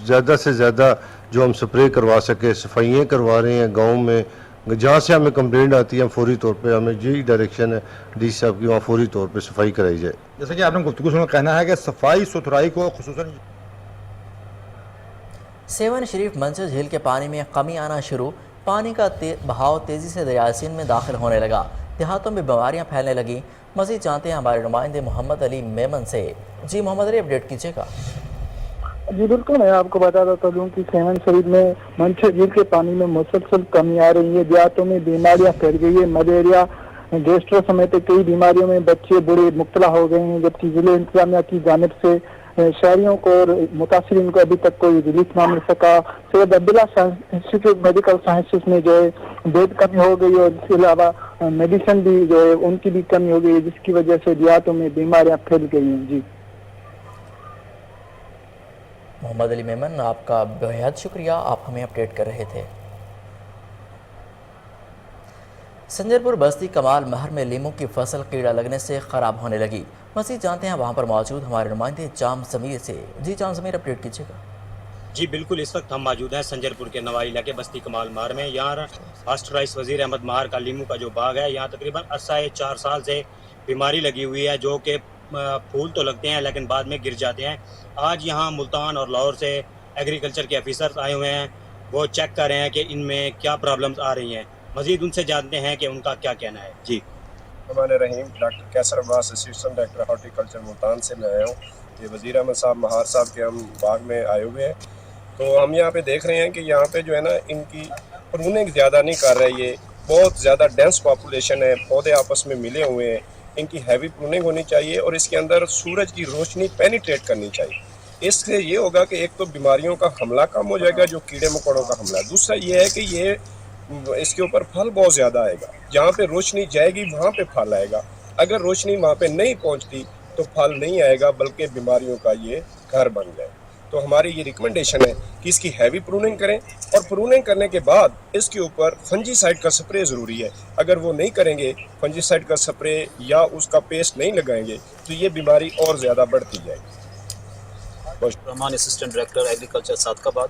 ज़्यादा से ज़्यादा जो हम स्प्रे करवा सके, सफाइयाँ करवा रहे हैं गाँव में। जहाँ से हमें कंप्लेंट आती है फौरी तौर पे हमें यही डायरेक्शन है डी साहब की, वहाँ फौरी तौर पे सफाई कराई जाए।
जैसे कि आपने गुफ्तगू सुना, कहना है कि सफाई सुथराई को खुसूसन
सेवन शरीफ मंचर झील के पानी में कमी आना शुरू, पानी का बहाव तेज़ी से दरिया सिंध में दाखिल होने लगा, देहातों में बीमारियां फैलने लगी। मज़ीद जानते हैं हमारे नुमाइंदे मोहम्मद अली मेमन से। जी मोहम्मद अली, अपडेट कीजिएगा।
जी बिल्कुल, मैं आपको बताता चलूँ कि सेवन शरीफ में मंचर झील के पानी में मुसलसल कमी आ रही है, देहातों में बीमारियां फैल गई है, मलेरिया, गैस्ट्रो समेत कई बीमारियों में बच्चे बूढ़े मुब्तला हो गए हैं, जबकि जिले इंतजामिया की जानिब से शहरियों को और मुतासरीन को अभी तक कोई रिलीफ ना मिल सका। Syed Abdullah institute medical sciences में जो है बेड कमी हो गई और इसके अलावा मेडिसिन भी जो है उनकी भी कमी हो गई है, जिसकी वजह से देहातों में बीमारियां फैल गई हैं। जी
मोहम्मद अली मेमन, आपका बेहद शुक्रिया, आप हमें अपडेट कर रहे थे। संजरपुर बस्ती कमाल महर में लीमू की फसल कीड़ा लगने से खराब होने लगी। मज़ीद जानते हैं वहाँ पर मौजूद हमारे नुमाइंदे जाम ज़मीर से। जी जाम ज़मीर, अपडेट कीजिएगा।
जी बिल्कुल, इस वक्त हम मौजूद हैं संजरपुर के नवाई इलाके बस्ती कमाल महर में। यहाँ फर्स्ट राइस वज़ीर अहमद महर का लीमू का जो बाग है, यहाँ तकरीबन अरसा 4 साल से बीमारी लगी हुई है, जो कि फूल तो लगते हैं लेकिन बाद में गिर जाते हैं। आज यहाँ मुल्तान और लाहौर से एग्रीकल्चर के ऑफिसर्स आए हुए हैं, वो चेक कर रहे हैं कि इनमें क्या प्रॉब्लम्स आ रही हैं। मज़ीद उनसे जानते हैं कि उनका क्या कहना है। जी
Rahim, doctor Kaiser Abbas, assistant director horticulture Multan से मैं आया हूँ। ये वज़ीर अहमद साहब महार साहब के हम बाग में आए हुए हैं, तो हम यहाँ पे देख रहे हैं कि यहाँ पे जो है ना इनकी प्रूनिंग ज़्यादा नहीं कर रही है, बहुत ज़्यादा डेंस पॉपुलेशन है, पौधे आपस में मिले हुए हैं, इनकी हैवी प्रूनिंग होनी चाहिए और इसके अंदर सूरज की रोशनी पेनिट्रेट करनी चाहिए। इससे ये होगा कि एक तो बीमारियों का हमला कम हो जाएगा, जो कीड़े मकोड़ों का हमला। दूसरा ये है कि ये इसके ऊपर फल बहुत ज़्यादा आएगा, जहाँ पे रोशनी जाएगी वहाँ पे फल आएगा। अगर रोशनी वहाँ पे नहीं पहुँचती तो फल नहीं आएगा, बल्कि बीमारियों का ये घर बन जाए। तो हमारी ये रिकमेंडेशन है कि इसकी हैवी प्रूनिंग करें और प्रूनिंग करने के बाद इसके ऊपर फंजीसाइड का स्प्रे ज़रूरी है। अगर वो नहीं करेंगे, फंजीसाइड का स्प्रे या उसका पेस्ट नहीं लगाएंगे, तो ये बीमारी और ज़्यादा बढ़ती जाएगी।
Rahman, assistant director agriculture Sadiqabad.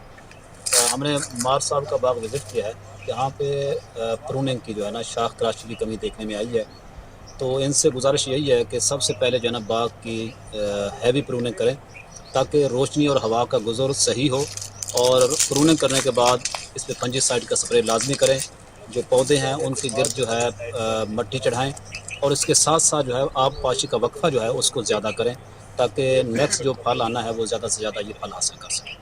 हमने मार साहब का बाग विज़िट किया है, यहाँ पे प्रूनिंग की जो है ना शाख तराशी की कमी देखने में आई है। तो इनसे गुजारिश यही है कि सबसे पहले जो है ना बाग की हैवी प्रूनिंग करें, ताकि रोशनी और हवा का गुज़र सही हो, और प्रूनिंग करने के बाद इस पर फंजीसाइड का स्प्रे लाजमी करें। जो पौधे हैं उनके गिर्द जो है मट्टी चढ़ाएं, और इसके साथ साथ जो है आप पाशी का वक्फा जो है उसको ज़्यादा करें, ताकि नेक्स्ट जो फल आना है वो ज़्यादा से ज़्यादा ये फल हासिल कर सकें।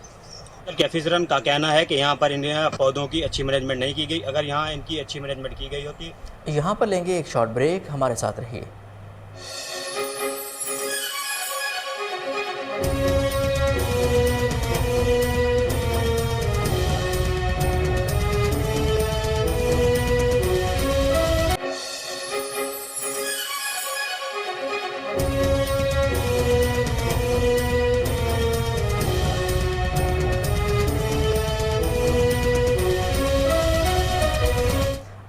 ऑफिसरन का कहना है कि यहाँ पर इन पौधों की अच्छी मैनेजमेंट नहीं की गई। अगर यहाँ इनकी अच्छी मैनेजमेंट की गई होती।
यहाँ पर लेंगे एक शॉर्ट ब्रेक, हमारे साथ रहिए।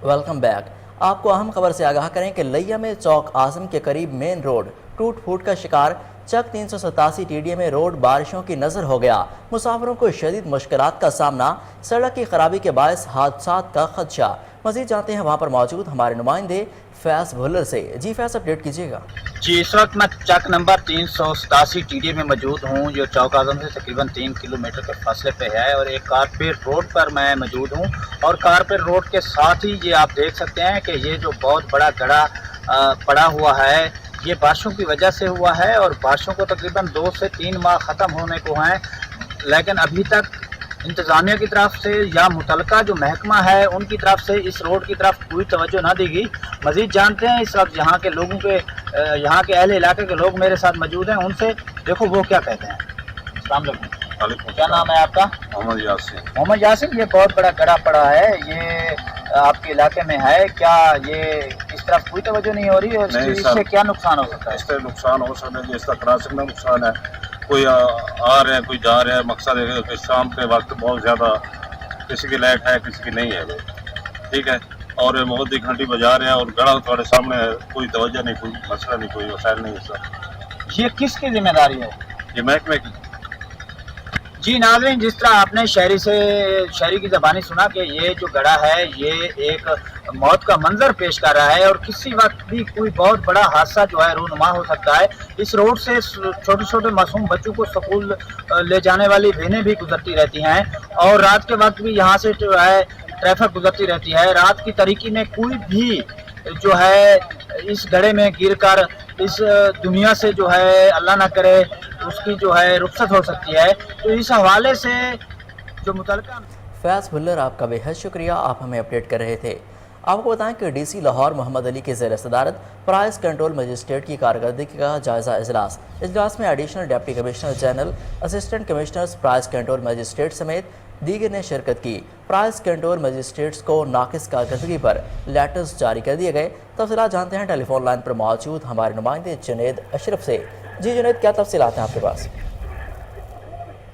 Welcome back. आपको अहम खबर से आगाह करें कि लिया में चौक आजम के करीब मेन रोड टूट फूट का शिकार। चक 387 टीडीए में रोड बारिशों की नजर हो गया। मुसाफिरों को शदीद मुश्किलात का सामना, सड़क की खराबी के बायस हादसात का खदशा। मजीद जानते हैं वहाँ पर मौजूद हमारे नुमाइंदे फैज भुल्लर से। जी फैज, अपडेट कीजिएगा।
जी, इस वक्त मैं चक नंबर 387 टीडीए में मौजूद हूँ, जो चौक आजम से तकरीबन 3 किलोमीटर के फासले पे है, और एक कारपेट रोड पर मैं मौजूद हूँ। और कारपेट रोड के साथ ही ये आप देख सकते हैं कि ये जो बहुत बड़ा गड़ा पड़ा हुआ है, ये बारिशों की वजह से हुआ है, और बारिशों को तकरीबन 2 से 3 माह ख़त्म होने को हैं, लेकिन अभी तक इंतज़ामिया की तरफ से या मुतलका जो महकमा है उनकी तरफ से इस रोड की तरफ कोई तवज्जो ना दी गई। मज़ीद जानते हैं इस वक्त यहाँ के लोगों के, यहाँ के अहले इलाके के लोग मेरे साथ मौजूद हैं, उनसे देखो वो क्या कहते हैं। अस्सलाम वालेकुम, क्या नाम है आपका?
मोहम्मद यासिन।
मोहम्मद यासिन, ये बहुत बड़ा गड़ा पड़ा है, ये आपके इलाके में है क्या? ये किस तरफ कोई तवज्जो नहीं हो रही, और इससे क्या नुकसान हो सकता है?
इससे नुकसान हो सकता है, इसका क्रॉसिंग में नुकसान है, कोई आ रहा है कोई जा रहा है, मकसद है कि शाम के वक्त बहुत ज़्यादा किसी की लाइट है किसी की नहीं है, ठीक है, और मोहद्दी घंटी बजा रहे हैं और गड़ा थोड़े सामने है, कोई तवज्जो नहीं, कोई मसला नहीं, कोई वसाइल नहीं इसका।
ये किसकी जिम्मेदारी है?
ये महकमे की।
जी नाज़रीन, जिस तरह आपने शहरी की ज़बानी सुना कि ये जो गड़ा है ये एक मौत का मंजर पेश कर रहा है और किसी वक्त भी कोई बहुत बड़ा हादसा जो है रूनुमा हो सकता है। इस रोड से छोटे छोटे मासूम बच्चों को स्कूल ले जाने वाली वैनें भी गुजरती रहती हैं और रात के वक्त भी यहाँ से जो है ट्रैफिक गुजरती रहती है। रात की तारीकी में कोई भी जो है इस गड्ढे में गिरकर इस दुनिया से जो है अल्लाह ना करे उसकी जो है रुखसत हो सकती है। तो इस हवाले से जो मुतल्लिका
फैज़ भुल्लर, आपका बेहद शुक्रिया, आप हमें अपडेट कर रहे थे। आपको बताएं कि डीसी लाहौर मोहम्मद अली के ज़ेर सदारत प्राइस कंट्रोल मजिस्ट्रेट की कारकर्दगी का जायज़ा इजलास में additional deputy commissioner general, assistant commissioners, price control magistrate समेत दीगर ने शिरकत की। प्राइस कंट्रोल मजिस्ट्रेट्स को नाकिस कारकर्दगी पर लेटर्स जारी कर दिए गए। तफसीलात जानते हैं टेलीफोन लाइन पर मौजूद हमारे नुमाइंदे जुनैद अशरफ से। जी जुनैद, क्या तफसीलात हैं आपके पास?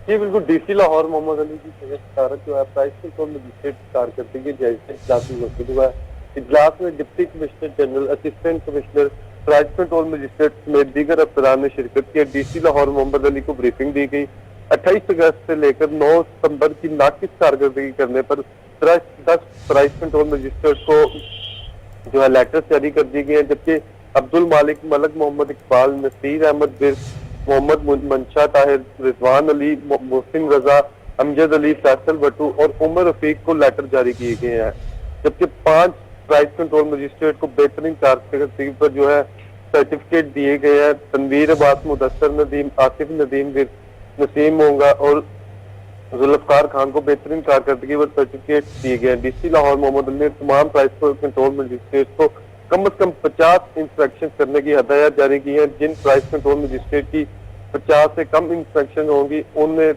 जी बिल्कुल, डीसी लाहौर मोहम्मद अली की सदारत जो है प्राइस कंट्रोल मजिस्ट्रेट कारकर्दगी के जायजे इजलास में मुनक़िद हुआ है। इजलास में deputy commissioner general, assistant commissioner, price control magistrate समेत दीगर अफसरान ने शिरकत की। डीसी लाहौर मोहम्मद अली को ब्रीफिंग दी गई। 28 अगस्त से लेकर 9 सितंबर की नाकिस कारकर्दगी करने पर 10 प्राइस कंट्रोल मजिस्ट्रेट को जो है लेटर्स जारी कर दी गए हैं, जबकि अब्दुल मालिक, मलक मोहम्मद इकबाल, नसीर अहमद बिर, मोहम्मद मंशा ताहिर, रिजवान अली, मोहसिन रजा, अमजद अली, फैसल भट्टू और उमर रफीक को लेटर जारी किए गए हैं। जबकि 5 प्राइस कंट्रोल मजिस्ट्रेट को बेहतरीन कारकर्दगी पर जो है सर्टिफिकेट दिए गए हैं। तनवीर अब्बास, मुदस्सर नदीम, आसिफ नदीम, नसीम मोंगा और जुल्फकार खान को बेहतरीन कारकर्दगी पर सर्टिफिकेट दिए गए हैं। डीसी लाहौर मोहम्मद अली ने तमाम प्राइस कंट्रोल मजिस्ट्रेट को कम से कम 50 इंस्पेक्शन करने की हदायत जारी की है। जिन प्राइस कंट्रोल मजिस्ट्रेट की 50 से कम इंस्पेक्शन होंगी उन्हें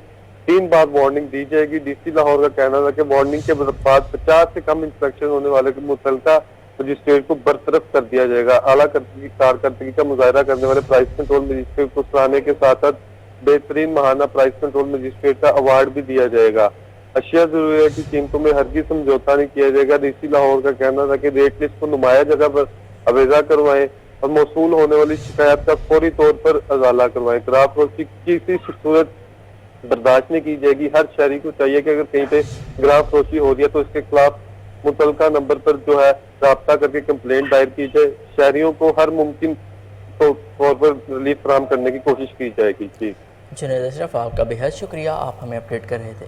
3 बार वार्निंग दी जाएगी। डीसी लाहौर का कहना था कि वार्निंग के बाद 50 से कम इंस्पेक्शन होने वाले मुतल्लिका मजिस्ट्रेट को बरतरफ कर दिया जाएगा। आला कारकर्दगी का मुजाहरा करने वाले प्राइस कंट्रोल मजिस्ट्रेट को सराहने के साथ साथ बेहतरीन महाना प्राइस कंट्रोल मजिस्ट्रेट का अवार्ड भी दिया जाएगा। अशिया जरूरी है कि कीमतों में हरगिज़ समझौता नहीं किया जाएगा। डीसी लाहौर का कहना था कि रेट लिस्ट को नुमाया जगह पर अवेजा करवाएं और मौसूल होने वाली शिकायत का फौरी तौर पर अजाला करवाएं। खराब रोशी किसी सूरत बर्दाश्त नहीं की जाएगी। हर शहरी को चाहिए कि अगर कहीं पे ग्राफ रोशी हो रही है तो इसके खिलाफ मुतल्लिका नंबर पर जो है राब्ता करके कंप्लेंट दायर की जाए। शहरियों को हर मुमकिन तौर पर रिलीफ फराहम करने की कोशिश की जाएगी। जी
जुनैद अशरफ, आपका बेहद शुक्रिया, आप हमें अपडेट कर रहे थे।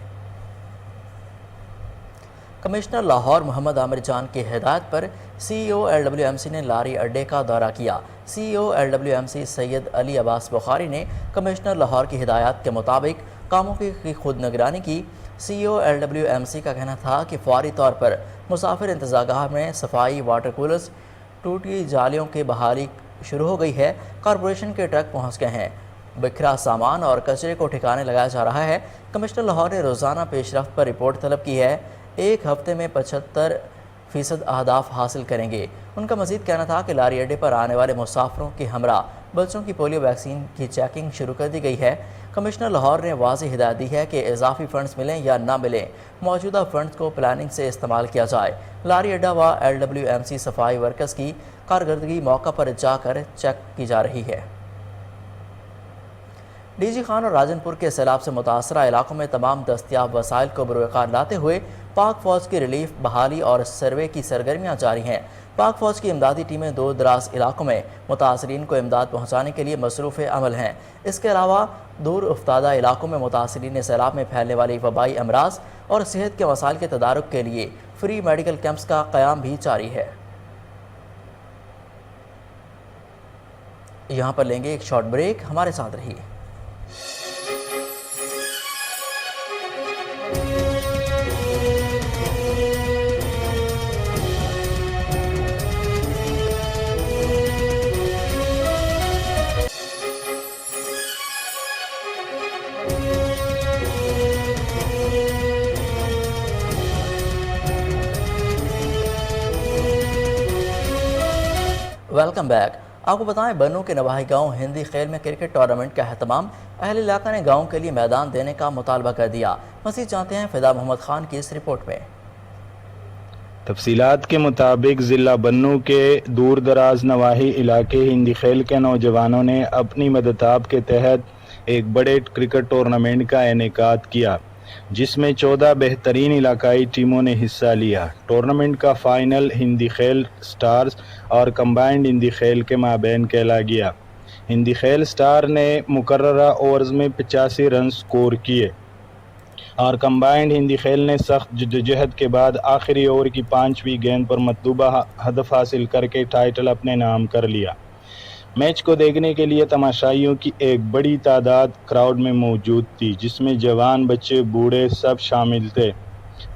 कमिश्नर लाहौर मोहम्मद आमिर जान की हिदायत पर CEO LWMC ने लारी अड्डे का दौरा किया। CEO LWMC सैयद अली अब्बास बुखारी ने कमिश्नर लाहौर की हिदायत के मुताबिक कामों की खुद निगरानी की। CEO LWMC का कहना था कि फौरी तौर पर मुसाफिर इंतज़ारगाह में सफाई, वाटर कूलर्स, टूटी जालियों की बहाली शुरू हो गई है। कॉरपोरेशन के ट्रक पहुँच गए हैं। बिखरा सामान और कचरे को ठिकाने लगाया जा रहा है। कमिश्नर लाहौर ने रोज़ाना पेशरफ्त पर रिपोर्ट तलब की है। एक हफ्ते में 75% अहदाफ हासिल करेंगे। उनका मजीद कहना था कि लारी अड्डे पर आने वाले मुसाफिरों के हमरा बच्चों की पोलियो वैक्सीन की चेकिंग शुरू कर दी गई है। कमिश्नर लाहौर ने वाज़ेह हिदायत दी है कि इजाफी फ़ंड्स मिलें या ना मिलें, मौजूदा फ़ंड्स को प्लानिंग से इस्तेमाल किया जाए। लारी अड्डा व LWMC सफाई वर्कर्स की कारकर्दगी मौका पर जाकर चेक की जा रही है। DG खान और राजनपुर के सैलाब से मुतासरा इलाकों में तमाम दस्तियाब वसाइल को बरूकार लाते हुए पाक फ़ौज की रिलीफ, बहाली और सर्वे की सरगर्मियाँ जारी हैं। पाक फ़ौज की इमदादी टीमें दूर दराज इलाकों में मुतासरीन को इमदाद पहुँचाने के लिए मसरूफ़ अमल हैं। इसके अलावा दूर उफ्तादा इलाकों में मुतासरीन सैलाब में फैलने वाली वबाई अमराज और सेहत के मसाइल के तदारुक के लिए फ्री मेडिकल कैंप्स का क़याम भी जारी है। यहाँ पर लेंगे एक शॉर्ट ब्रेक, हमारे साथ रहिए। Welcome back. आपको बताएं, बन्नू के नवाही गांव हिंदी खेल में क्रिकेट टूर्नामेंट का अहतमाम अहल इलाका ने गांव के लिए मैदान देने का मुतालबा कर दिया। मज़ीद जानते हैं फिदा मोहम्मद खान की इस रिपोर्ट में।
तफसीलात के मुताबिक ज़िला बन्नू के दूर दराज नवाही इलाके हिंदी खेल के नौजवानों ने अपनी मदताब के तहत एक बड़े क्रिकेट टूर्नामेंट का इनेकाद किया, जिसमें 14 बेहतरीन इलाकाई टीमों ने हिस्सा लिया। टूर्नामेंट का फ़ाइनल हिंदी खेल स्टार्स और कंबाइंड हिंदी खेल के माबैन खेला गया। हिंदी खेल स्टार ने मुकर्ररा ओवर्स में 85 रन स्कोर किए और कंबाइंड हिंदी खेल ने सख्त जद्दोजहद के बाद आखिरी ओवर की 5वीं गेंद पर मतलूबा हदफ हासिल करके टाइटल अपने नाम कर लिया। मैच को देखने के लिए तमाशाइयों की एक बड़ी तादाद क्राउड में मौजूद थी, जिसमें जवान, बच्चे, बूढ़े सब शामिल थे।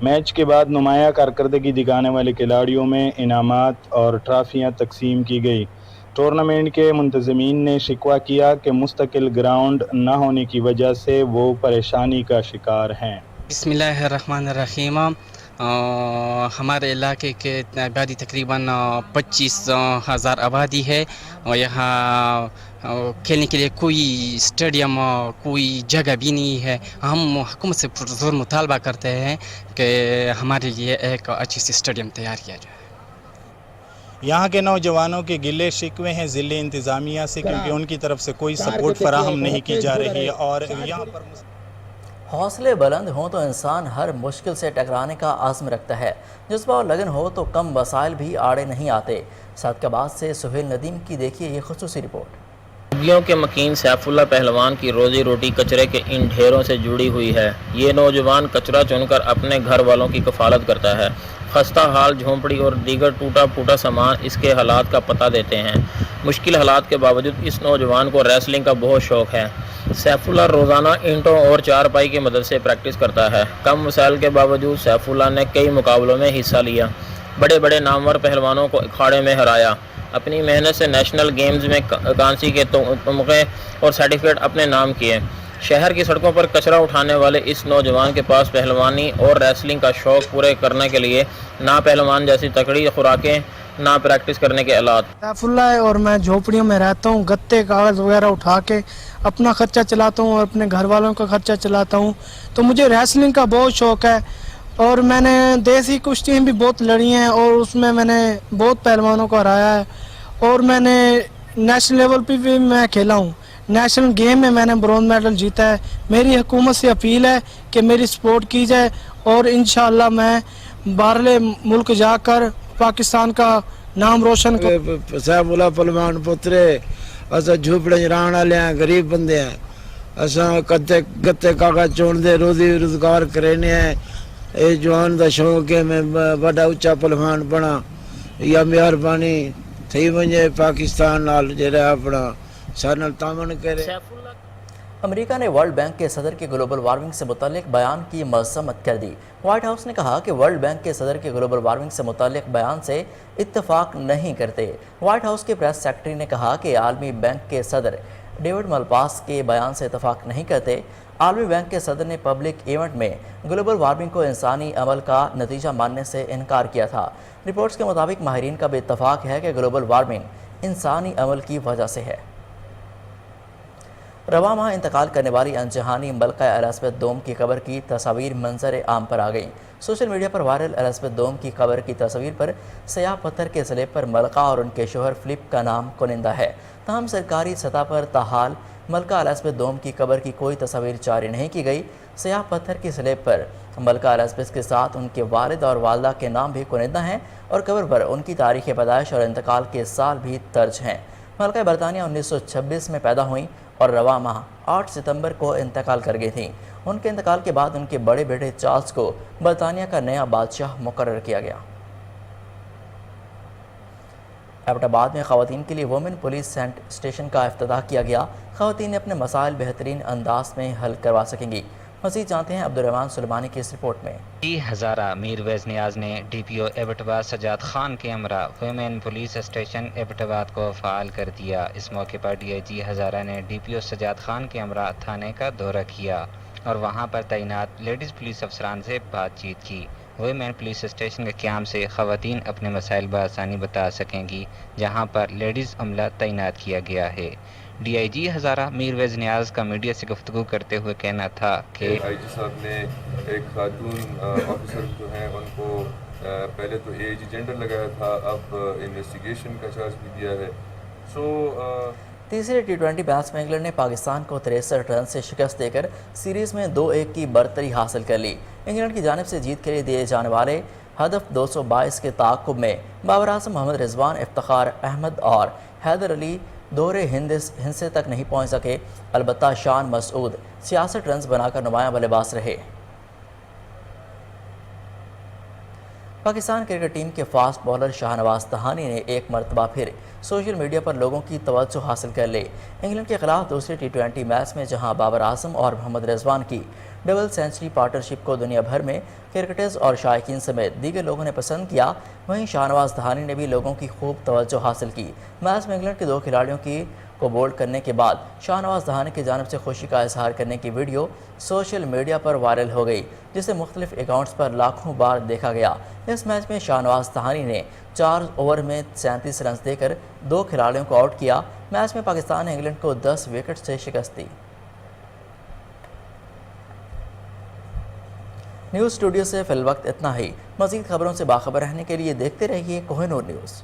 मैच के बाद नुमाया कारकर्दगी दिखाने वाले खिलाड़ियों में इनामात और ट्रॉफियां तकसीम की गई। टूर्नामेंट के मुंतज़मीन ने शिकवा किया कि मुस्तकिल ग्राउंड न होने की वजह से वो परेशानी का शिकार हैं।
बिस्मिल्लाहिर्रहमानिर्रहीम। हमारे इलाके के आबादी तकरीबन 25,000 आबादी है और यहाँ खेलने के लिए कोई स्टेडियम, कोई जगह भी नहीं है। हम हुकूमत से पुरज़ोर मुतालबा करते हैं कि हमारे लिए एक अच्छी सी स्टेडियम तैयार किया जाए।
यहाँ के नौजवानों के गिले शिकवे हैं ज़िले इंतज़ामिया से, क्योंकि उनकी तरफ से कोई सपोर्ट फराहम नहीं की जा रही है। और यहाँ पर
हौसले बुलंद हों तो इंसान हर मुश्किल से टकराने का आज़म रखता है। जज्बा और लगन हो तो कम वसाइल भी आड़े नहीं आते। सादकाबाद से सुहेल नदीम की देखिए ये खुसूसी रिपोर्ट।
खुबियों के मकीन सैफुल्लाह पहलवान की रोज़ी रोटी कचरे के इन ढेरों से जुड़ी हुई है। ये नौजवान कचरा चुनकर अपने घर वालों की कफालत करता है। खस्ता हाल झोंपड़ी और दीगर टूटा फूटा सामान इसके हालात का पता देते हैं। मुश्किल हालात के बावजूद इस नौजवान को रेसलिंग का बहुत शौक़ है। सैफुल्लाह रोज़ाना ईंटों और चारपाई की मदद से प्रैक्टिस करता है। कम वसाइल के बावजूद सैफुल्लाह ने कई मुकाबलों में हिस्सा लिया, बड़े बड़े नामवर पहलवानों को अखाड़े में हराया। अपनी मेहनत से नेशनल गेम्स में कांसी के तमगे और सर्टिफिकेट अपने नाम किए। शहर की सड़कों पर कचरा उठाने वाले इस नौजवान के पास पहलवानी और रेसलिंग का शौक़ पूरे करने के लिए ना पहलवान जैसी तकड़ी खुराकें, ना प्रैक्टिस करने के आलात।
सैफुल्लाह और मैं झोपड़ियों में रहता हूँ, गत्ते कागज़ वगैरह उठा के अपना खर्चा चलाता हूँ और अपने घर वालों का खर्चा चलाता हूँ। तो मुझे रेसलिंग का बहुत शौक़ है और मैंने देसी कुश्तियाँ भी बहुत लड़ी हैं और उसमें मैंने बहुत पहलवानों को हराया है और मैंने नेशनल लेवल पे भी मैं खेला हूँ। नेशनल गेम में मैंने ब्रॉन्ज मेडल जीता है। मेरी हुकूमत से अपील है कि मेरी सपोर्ट की जाए और इंशाअल्लाह मैं बाहरले मुल्क जाकर पाकिस्तान का नाम रोशन कर।
सैफुल्लाह पहलवान पुत्रे असा झोपड़े रहने वाले हैं, गरीब बंदे हैं। असा गत्ते कागज चोड़ते रोजी रोजगार करने हैं। ये जवान का शौक है मैं बड़ा उच्चा पहलवान बना या मेहरबानी थी वजे पाकिस्तान नाल जेड़ा अपना सारे तामन करे।
अमेरिका ने वर्ल्ड बैंक के सदर के ग्लोबल वार्मिंग से मुतालिक बयान की मजम्मत कर दी। व्हाइट हाउस ने कहा कि वर्ल्ड बैंक के सदर के ग्लोबल वार्मिंग से मुतालिक बयान से इत्तफाक नहीं करते। व्हाइट हाउस के प्रेस सेक्रेटरी ने कहा कि आलमी बैंक के सदर डेविड मलपास के बयान से इत्तफाक नहीं करते। आलमी बैंक के सदर ने पब्लिक इवेंट में ग्लोबल वार्मिंग को इंसानी अमल का नतीजा मानने से इनकार किया था। रिपोर्ट्स के मुताबिक माहिरीन का भी इत्तफाक है कि ग्लोबल वार्मिंग इंसानी अमल की वजह से है। रवा माह इंतकाल करने वाली अनजहानी मलका एलिज़ाबेथ दोम की कब्र की तस्वीर मंजर आम पर आ गई। सोशल मीडिया पर वायरल एलिज़ाबेथ दोम की कब्र की तस्वीर पर सयाह पत्थर के स्लेब पर मलका और उनके शोहर फिलिप का नाम कुनिंदा है। तमाम सरकारी सतह पर ताहाल मलका एलिज़ाबेथ दोम की कब्र की कोई तस्वीर जारी नहीं की गई। सयाह पत्थर की स्लेब पर मलका एलिज़ाबेथ के साथ उनके वालिद और वालदा के नाम भी कुनिंदा हैं और कब्र पर उनकी तारीख़ पैदाइश और इंतकाल के साल भी दर्ज हैं। मलका बरतानिया 1926 में पैदा हुई और रवा माह 8 सितंबर को इंतकाल कर गई थी। उनके इंतकाल के बाद उनके बड़े बेटे चार्ल्स को बरतानिया का नया बादशाह मुकर्रर किया गया। एबटाबाद में ख़वातीन के लिए वुमेन पुलिस स्टेशन का इफ्तिताह किया गया। ख़वातीन ने अपने मसाइल बेहतरीन अंदाज में हल करवा सकेंगी। मज़ीद जानते हैं अब्दुर्रहमान सुलेमानी की इस रिपोर्ट में।
हज़ारा मीरवेज़ नियाज़ ने DPO एबटाबाद सजाद खान के हमरा वुमेन पुलिस स्टेशन एबटाबाद को फ़ाल कर दिया। इस मौके पर DIG हज़ारा ने DPO सजाद खान के हमरा थाने का दौरा किया और वहां पर तैनात लेडीज़ पुलिस अफसरान से बातचीत की। ویمن پولیس اسٹیشن کے قیام سے خواتین اپنے مسائل بآسانی بتا سکیں گی، جہاں پر لیڈیز عملہ تعینات کیا گیا ہے۔ ڈی آئی جی ہزارہ میرویز نیاز کا میڈیا سے گفتگو کرتے ہوئے کہنا تھا کہ
آئی جی صاحب نے ایک خاتون آفیسر جو ہیں ان کو پہلے تو اے جی جینڈر لگایا تھا، اب انویسٹیگیشن کا چارج بھی دیا ہے۔
تیسرے T20 میچ میں انگلینڈ نے پاکستان کو 63 رن سے شکست دے کر سیریز میں 2-1 کی برتری حاصل کر لی۔ انگلینڈ کی جانب سے جیت کے لیے دیے جانے والے ہدف 222 کے تعاقب میں بابر اعظم، محمد رضوان، افتخار احمد اور حیدر علی دوہرے ہندسے تک نہیں پہنچ سکے، البتہ شان مسعود 66 رنز بنا کر نمایاں بلے باز رہے۔ پاکستان کرکٹ ٹیم کے فاسٹ بولر شاہنواز تہانی نے ایک مرتبہ پھر سوشل میڈیا پر لوگوں کی توجہ حاصل کر لی۔ انگلینڈ کے خلاف دوسرے T20 میچ میں جہاں بابر اعظم اور محمد رضوان کی ڈبل سینچری پارٹنرشپ کو دنیا بھر میں کرکٹرز اور شائقین سمیت دیگر لوگوں نے پسند کیا، وہیں شاہنواز تہانی نے بھی لوگوں کی خوب توجہ حاصل کی۔ میچ میں انگلینڈ کے 2 کھلاڑیوں کو بولڈ کرنے کے بعد شاہنواز تہانی کی جانب سے خوشی کا اظہار کرنے کی ویڈیو سوشل میڈیا پر وائرل ہو گئی، جسے مختلف اکاؤنٹس پر لاکھوں بار دیکھا گیا۔ اس میچ میں شاہنواز تہانی نے 4 اوور میں 37 رنز دے کر 2 کھلاڑیوں کو آؤٹ کیا۔ میچ میں پاکستان نے انگلینڈ کو 10 وکٹ سے شکست دی۔ نیوز اسٹوڈیو سے فی الوقت اتنا ہی۔ مزید خبروں سے باخبر رہنے کے لیے دیکھتے رہیے کوہ نور نیوز۔